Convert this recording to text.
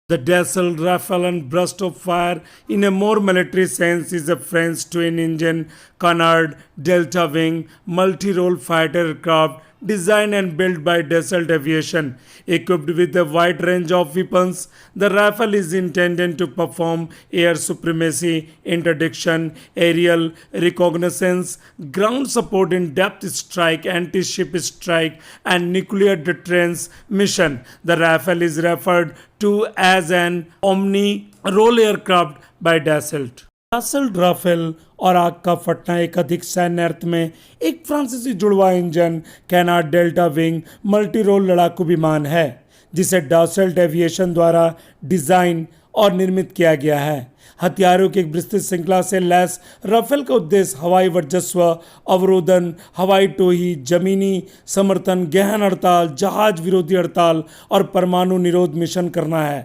The Dassault Rafale and burst of fire, in a more military sense, is a French twin-engine canard delta-wing multi-role fighter aircraft designed and built by Dassault Aviation. Equipped with a wide range of weapons, the Rafale is intended to perform air supremacy, interdiction, aerial reconnaissance, ground support in depth strike, anti-ship strike, and nuclear deterrence mission. The Rafale is referred to as an omni-role aircraft by Dassault. Dassault Rafale और आग का फटना एक अधिक सैन्य अर्थ में एक फ्रांसीसी जुड़वा engine canard delta wing multi role लड़ाकू विमान है जिसे डैसल्ट एविएशन द्वारा डिजाइन और निर्मित किया गया है। हथियारों की एक विस्तृत श्रृंखला से लैस राफेल का उद्देश्य हवाई वर्चस्व, अवरोधन, हवाई टोही, जमीनी समर्थन, गहन हड़ताल, जहाज विरोधी हड़ताल और परमाणु निरोध मिशन करना है।